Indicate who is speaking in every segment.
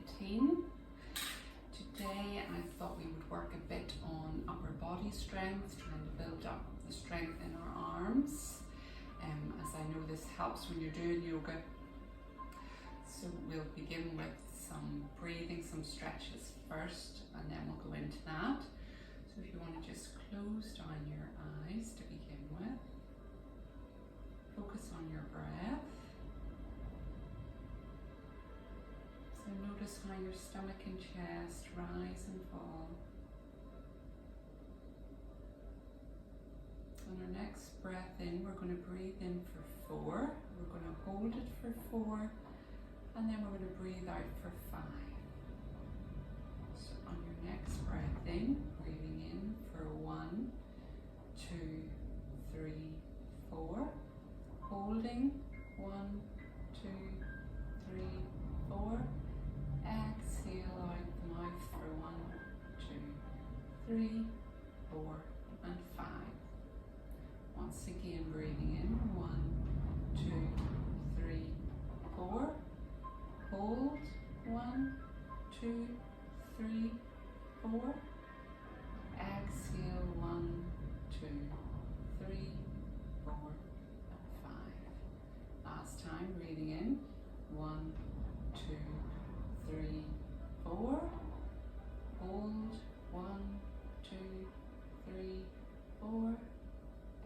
Speaker 1: 18. Today I thought we would work a bit on upper body strength, trying to build up the strength in our arms, as I know this helps when you're doing yoga. So we'll begin with some breathing, some stretches first, and then we'll go into that. So if you want to just close down your eyes to begin with, focus on your breath. So notice how your stomach and chest rise and fall. On our next breath in, we're going to breathe in for 4. We're going to hold it for 4, and then we're going to breathe out for 5. So on your next breath in, breathing in for 1, 2, 3, 4. Holding 1, 2, 3, 4. Exhale out the mouth for 1, 2, 3, 4, and 5. Once again, breathing in 1, 2, 3, 4. Hold 1, 2, 3, 4. Exhale 1, 2, 3, 4, and 5. Last time, breathing in 1, 2, 3, 4. Hold 1, 2, 3, 4.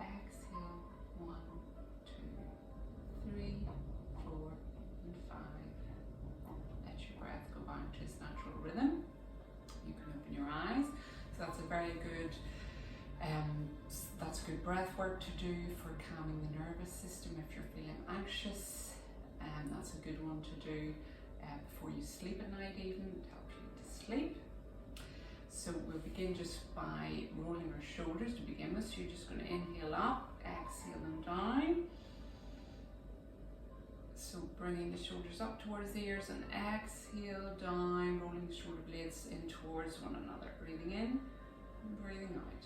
Speaker 1: Exhale 1, 2, 3, 4, and 5. Let your breath go back to its natural rhythm. You can open your eyes. So that's a very good breath work to do for calming the nervous system if you're feeling anxious. That's a good one to do before you sleep at night, even to help you to sleep. So we'll begin just by rolling our shoulders to begin with. So you're just going to inhale up, exhale them down. So bringing the shoulders up towards the ears and exhale down, rolling the shoulder blades in towards one another. Breathing in and breathing out.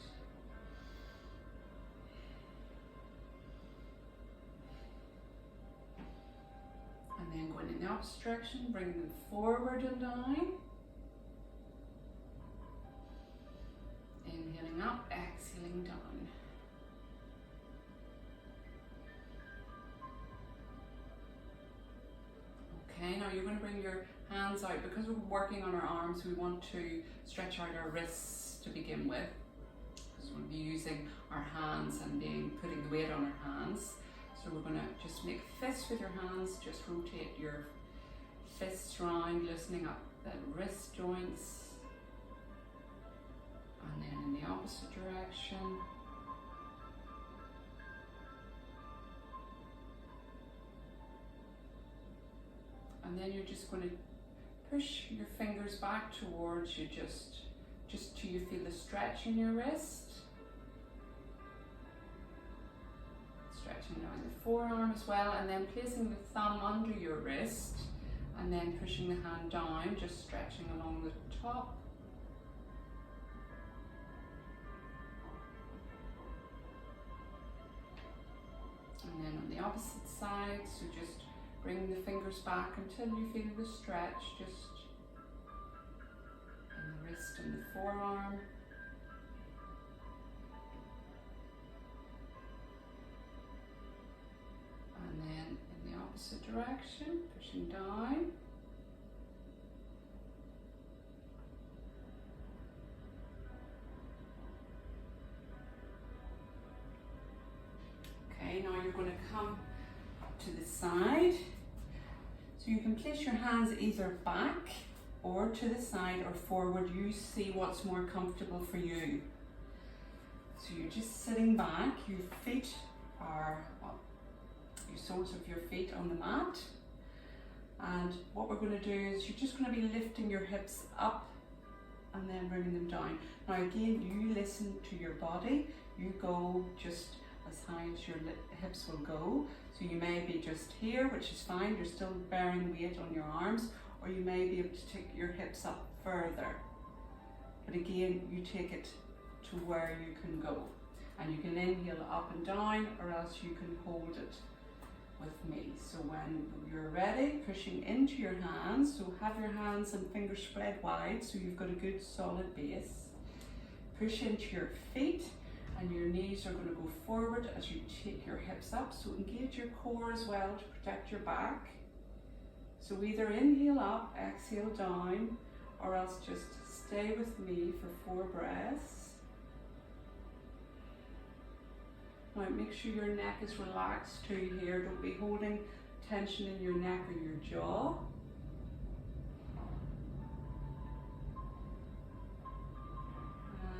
Speaker 1: And then going in the opposite direction, bringing them forward and down. Inhaling up, exhaling down. Okay, now you're going to bring your hands out. Because we're working on our arms, we want to stretch out our wrists to begin with. Because we'll be using our hands and putting the weight on our hands. So we're going to just make fists with your hands, just rotate your fists round, loosening up the wrist joints. And then in the opposite direction. And then you're just going to push your fingers back towards you, just till you feel the stretch in your wrist. Stretching down the forearm as well, and then placing the thumb under your wrist, and then pushing the hand down, just stretching along the top. And then on the opposite side, so just bring the fingers back until you feel the stretch, just in the wrist and the forearm. And then in the opposite direction, pushing down. Okay, now you're going to come to the side. So you can place your hands either back or to the side or forward. You see what's more comfortable for you. So you're just sitting back, your feet are up, your soles of your feet on the mat. And what we're going to do is you're just going to be lifting your hips up and then bringing them down. Now again, you listen to your body. You go just as high as your hips will go. So you may be just here, which is fine. You're still bearing weight on your arms, or you may be able to take your hips up further. But again, you take it to where you can go. And you can inhale up and down, or else you can hold it with me. So when you're ready, pushing into your hands, so have your hands and fingers spread wide so you've got a good solid base. Push into your feet and your knees are going to go forward as you take your hips up, so engage your core as well to protect your back. So either inhale up, exhale down, or else just stay with me for 4 breaths. Now make sure your neck is relaxed too here. Don't be holding tension in your neck or your jaw.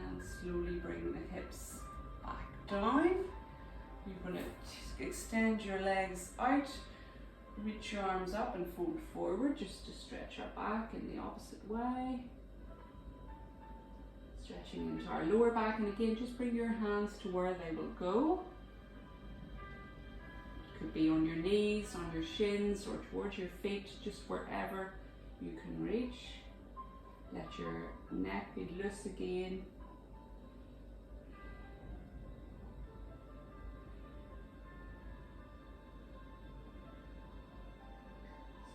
Speaker 1: And slowly bring the hips back down. You're going to extend your legs out. Reach your arms up and fold forward just to stretch our back in the opposite way. Stretching into our lower back, and again just bring your hands to where they will go. It could be on your knees, on your shins, or towards your feet, just wherever you can reach. Let your neck be loose again.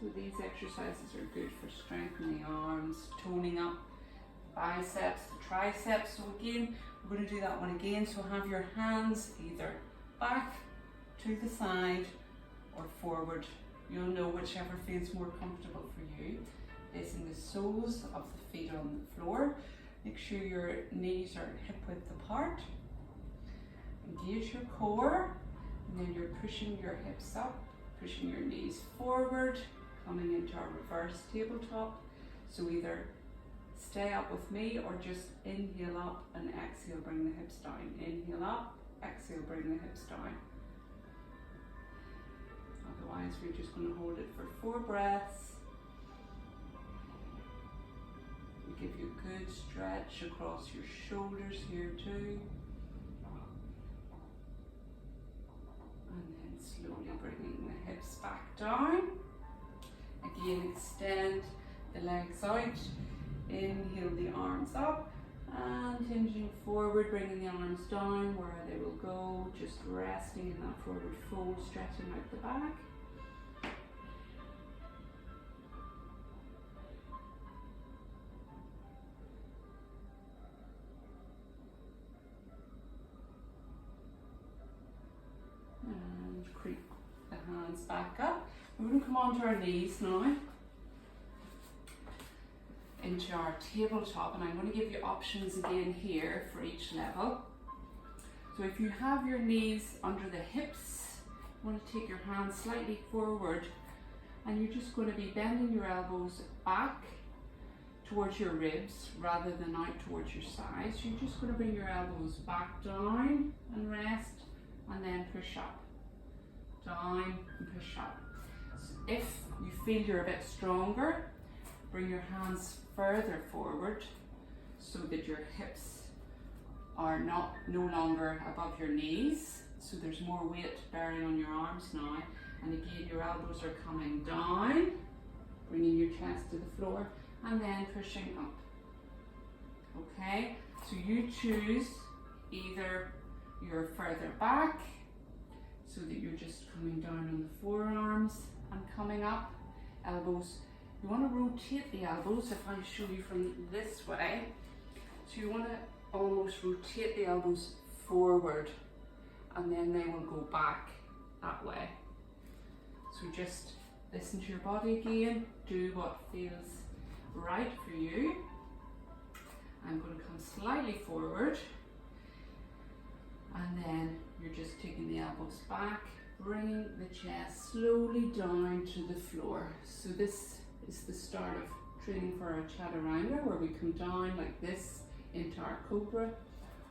Speaker 1: So these exercises are good for strengthening the arms, toning up biceps, the triceps. So again, we're going to do that one again. So have your hands either back to the side or forward. You'll know whichever feels more comfortable for you. Placing the soles of the feet on the floor. Make sure your knees are hip width apart. Engage your core, and then you're pushing your hips up, pushing your knees forward, coming into our reverse tabletop. So either stay up with me or just inhale up and exhale, bring the hips down. Inhale up, exhale, bring the hips down. Otherwise, we're just going to hold it for 4 breaths. We give you a good stretch across your shoulders here too. And then slowly bringing the hips back down. Again, extend the legs out. Inhale the arms up and hinging forward, bringing the arms down where they will go, just resting in that forward fold, stretching out the back. And creep the hands back up. We're going to come onto our knees now, into our tabletop, and I'm going to give you options again here for each level. So if you have your knees under the hips, you want to take your hands slightly forward, and you're just going to be bending your elbows back towards your ribs rather than out towards your sides. You're just going to bring your elbows back down and rest, and then push up, down and push up. So if you feel you're a bit stronger, bring your hands further forward so that your hips are no longer above your knees. So there's more weight bearing on your arms now. And again, your elbows are coming down, bringing your chest to the floor, and then pushing up. Okay, so you choose either you're further back so that you're just coming down on the forearms and coming up, elbows. You want to rotate the elbows if I show you from this way. So you want to almost rotate the elbows forward, and then they will go back that way. So just listen to your body again, do what feels right for you. I'm going to come slightly forward, and then you're just taking the elbows back, bringing the chest slowly down to the floor. So this is the start of training for our chaturanga, where we come down like this into our cobra,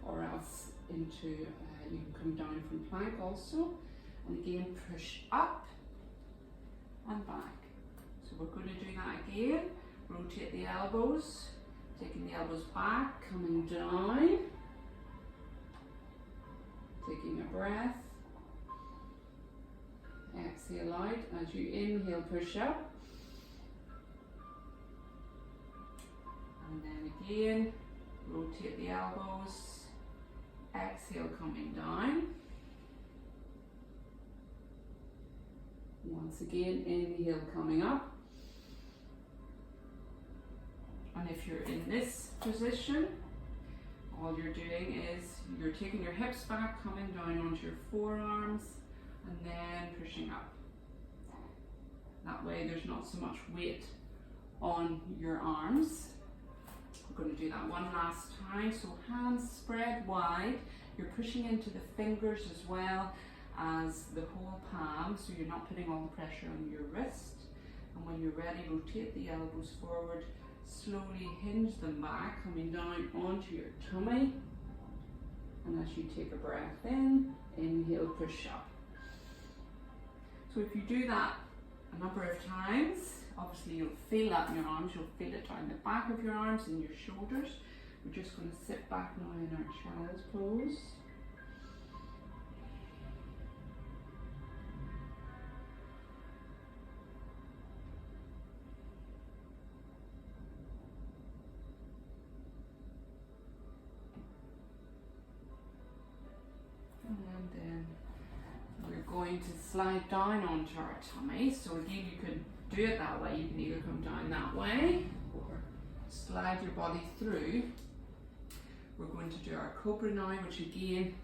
Speaker 1: or else into, you can come down from plank also, and again push up and back. So we're going to do that again. Rotate the elbows, taking the elbows back, coming down, taking a breath, exhale out. As you inhale, push up, and then again rotate the elbows, exhale, coming down, Once again, inhale coming up. And if you're in this position, all you're doing is you're taking your hips back, coming down onto your forearms, and then pushing up. That way there's not so much weight on your arms. We're going to do that one last time. So hands spread wide. You're pushing into the fingers as well as the whole palm, so you're not putting all the pressure on your wrist. And when you're ready, rotate the elbows forward. Slowly hinge them back, coming down onto your tummy. And as you take a breath in, inhale, push up. So if you do that a number of times, obviously you'll feel that in your arms, you'll feel it down the back of your arms and your shoulders. We're just going to sit back now in our child's pose. And then we're going to slide down onto our tummy. So again, you can do it that way. You can either come down that way or slide your body through. We're going to do our cobra now, which again,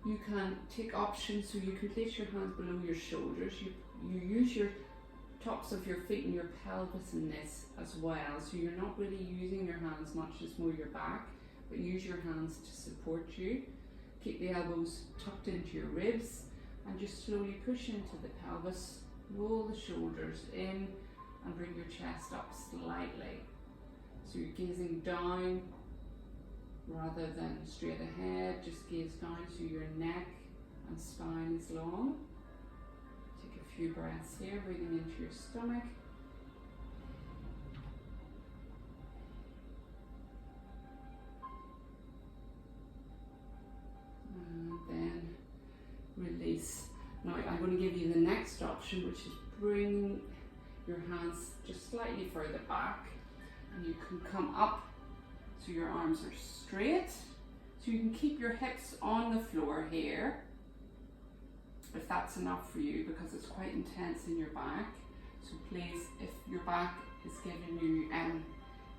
Speaker 1: you can take options, so you can place your hands below your shoulders. You use your tops of your feet and your pelvis in this as well. So you're not really using your hands much, it's more your back, but use your hands to support you. Keep the elbows tucked into your ribs and just slowly push into the pelvis. Roll the shoulders in and bring your chest up slightly. So you're gazing down rather than straight ahead. Just gaze down so your neck and spine is long. Take a few breaths here, breathing into your stomach. And then release. Now I'm going to give you the next option, which is bring your hands just slightly further back, and you can come up so your arms are straight. So you can keep your hips on the floor here, if that's enough for you, because it's quite intense in your back. So please, if your back is giving you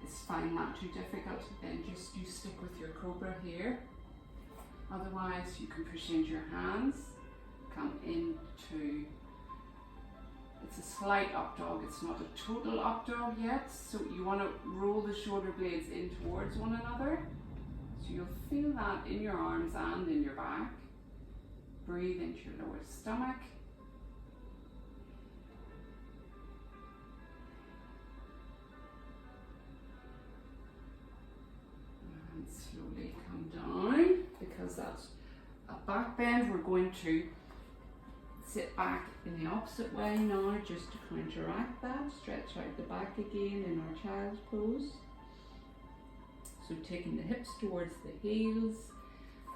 Speaker 1: is finding that too difficult, then just you stick with your cobra here. Otherwise, you can push into your hands, come into, it's a slight up dog, it's not a total up dog yet, so you want to roll the shoulder blades in towards one another. So you'll feel that in your arms and in your back. Breathe into your lower stomach. And slowly come down. Because that's a back bend, we're going to sit back in the opposite way now, just to counteract that. Stretch out the back again in our child's pose. So taking the hips towards the heels.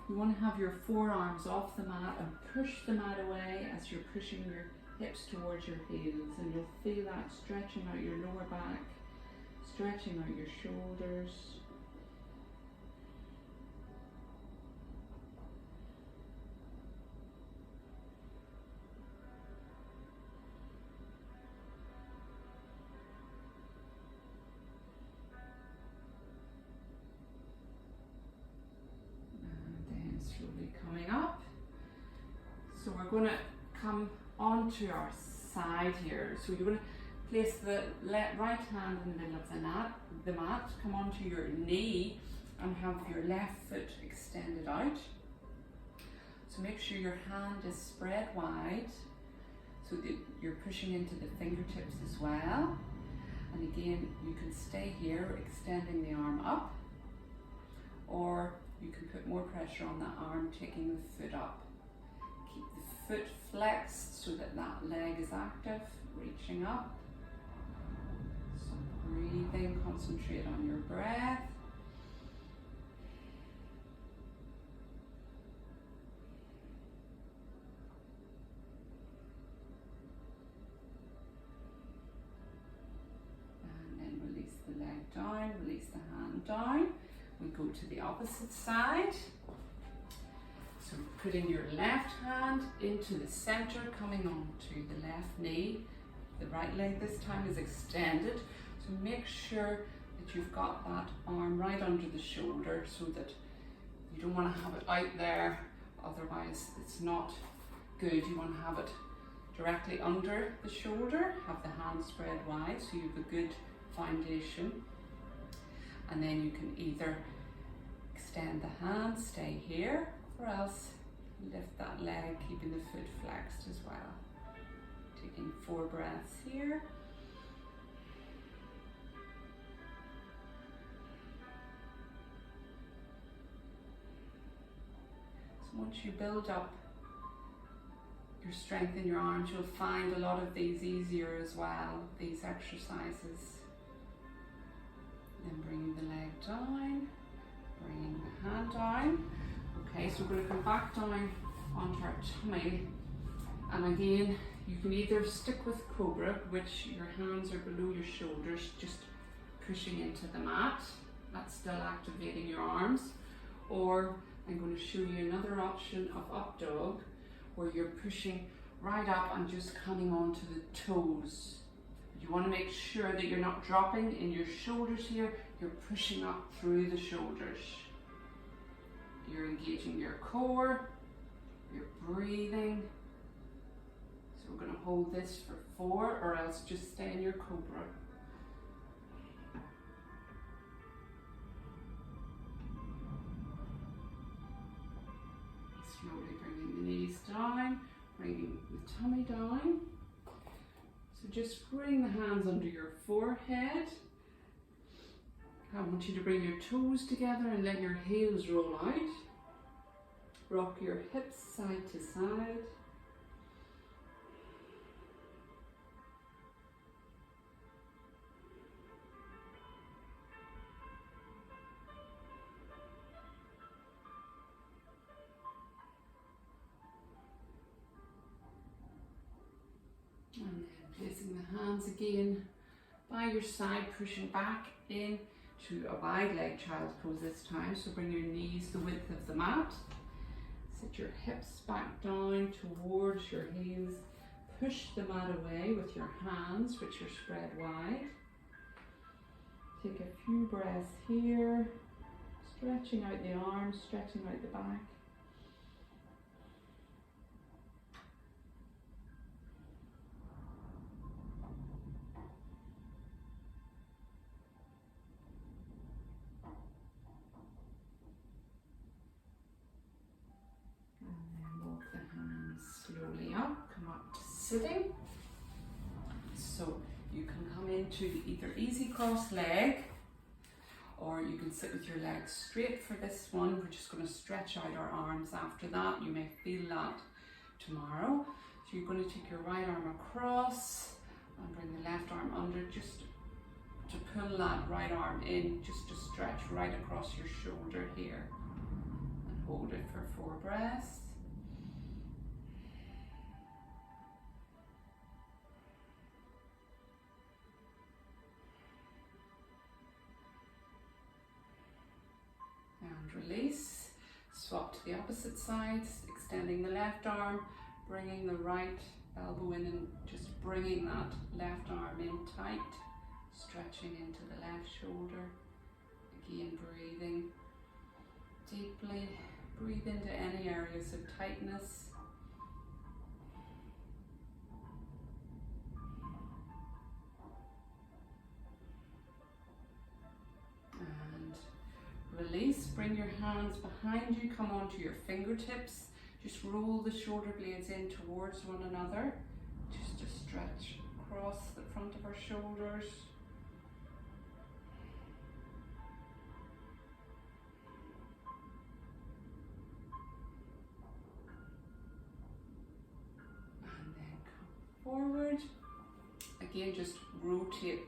Speaker 1: You want to have your forearms off the mat and push the mat away as you're pushing your hips towards your heels, and you'll feel that stretching out your lower back, stretching out your shoulders. Slowly coming up. So we're going to come onto our side here. So you're going to place the right hand in the middle of the mat, come onto your knee and have your left foot extended out. So make sure your hand is spread wide so that you're pushing into the fingertips as well. And again, you can stay here extending the arm up, or you can put more pressure on that arm, taking the foot up. Keep the foot flexed so that that leg is active, reaching up. So breathing, concentrate on your breath. And then release the leg down, release the hand down. We go to the opposite side. So putting your left hand into the center, coming onto the left knee. The right leg this time is extended. So make sure that you've got that arm right under the shoulder so that you don't want to have it out there, otherwise it's not good. You want to have it directly under the shoulder, have the hand spread wide so you have a good foundation. And then you can either extend the hand, stay here, or else lift that leg, keeping the foot flexed as well. Taking 4 breaths here. So once you build up your strength in your arms, you'll find a lot of these easier as well, these exercises. Then bringing the leg down, bringing the hand down. Okay, so we're going to come back down onto our tummy. And again, you can either stick with Cobra, which your hands are below your shoulders, just pushing into the mat. That's still activating your arms. Or I'm going to show you another option of Up Dog, where you're pushing right up and just coming onto the toes. You want to make sure that you're not dropping in your shoulders here, you're pushing up through the shoulders. You're engaging your core, you're breathing. So we're going to hold this for 4, or else just stay in your Cobra. Slowly bringing the knees down, bringing the tummy down. So just bring the hands under your forehead. I want you to bring your toes together and let your heels roll out. Rock your hips side to side. And then placing the hands again by your side, pushing back in to a wide leg child's pose this time. So bring your knees the width of the mat. Sit your hips back down towards your heels. Push the mat away with your hands, which are spread wide. Take a few breaths here, stretching out the arms, stretching out the back. Slowly up, come up to sitting. So you can come into either easy cross leg, or you can sit with your legs straight for this one. We're just going to stretch out our arms after that. You may feel that tomorrow. So you're going to take your right arm across and bring the left arm under, just to pull that right arm in, just to stretch right across your shoulder here. And hold it for 4 breaths. And release. Swap to the opposite side, extending the left arm, bringing the right elbow in and just bringing that left arm in tight, stretching into the left shoulder. Again, breathing deeply. Breathe into any areas of tightness. Release, bring your hands behind you, come onto your fingertips, just roll the shoulder blades in towards one another, just to stretch across the front of our shoulders. And then come forward. Again, just rotate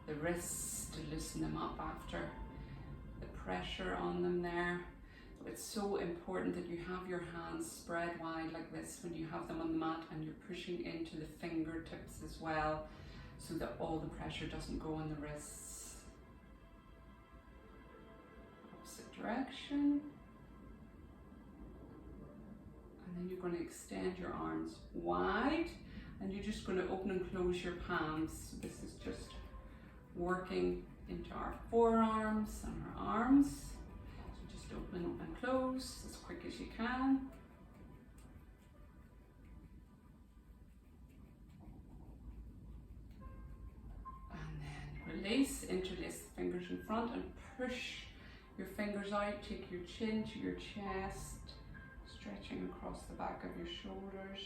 Speaker 1: the wrists to loosen them up after pressure on them there. It's so important that you have your hands spread wide like this when you have them on the mat, and you're pushing into the fingertips as well, so that all the pressure doesn't go on the wrists. Opposite direction. then you're going to extend your arms wide, and you're just going to open and close your palms. So this is just working into our forearms and our arms. So just open and close as quick as you can. And then release, interlace the fingers in front and push your fingers out. Take your chin to your chest, stretching across the back of your shoulders.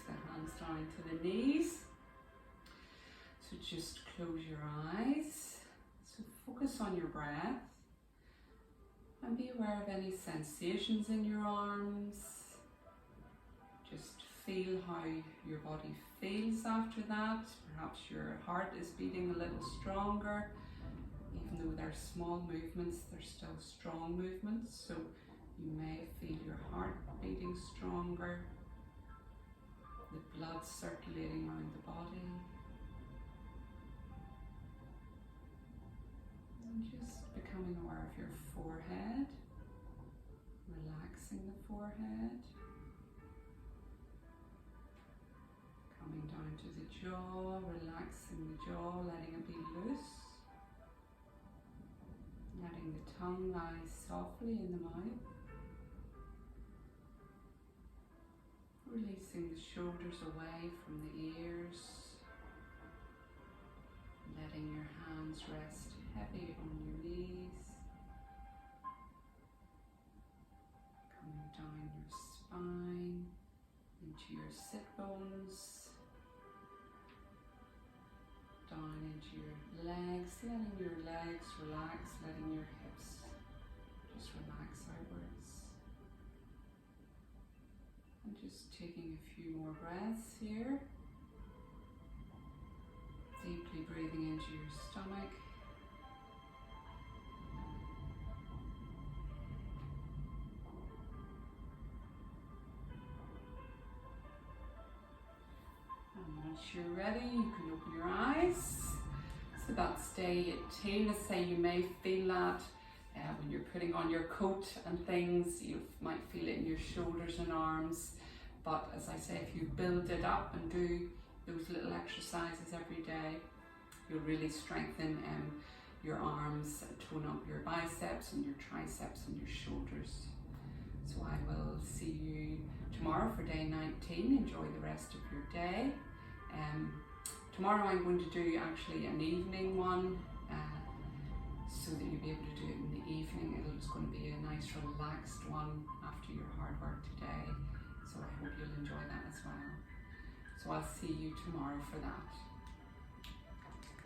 Speaker 1: The hands down to the knees. So just close your eyes. So focus on your breath and be aware of any sensations in your arms. Just feel how your body feels after that. Perhaps your heart is beating a little stronger. Even though they're small movements, they're still strong movements. So you may feel your heart beating stronger. The blood circulating around the body. And just becoming aware of your forehead, relaxing the forehead. Coming down to the jaw, relaxing the jaw, letting it be loose. Letting the tongue lie softly in the mouth. Releasing the shoulders away from the ears, letting your hands rest heavy on your knees, coming down your spine, into your sit bones, down into your legs, letting your legs relax, letting your hips just relax outwards. And just taking a few more breaths here. Deeply breathing into your stomach. And once you're ready, you can open your eyes. So that's day 18. Let's say you may feel that when you're putting on your coat and things, you might feel it in your shoulders and arms. But as I say, if you build it up and do those little exercises every day, you'll really strengthen your arms, tone up your biceps and your triceps and your shoulders. So I will see you tomorrow for day 19. Enjoy the rest of your day. Tomorrow I'm going to do actually an evening one, so that you'll be able to do it in the evening. It's going to be a nice relaxed one after your hard work today. So I hope you'll enjoy that as well. So I'll see you tomorrow for that.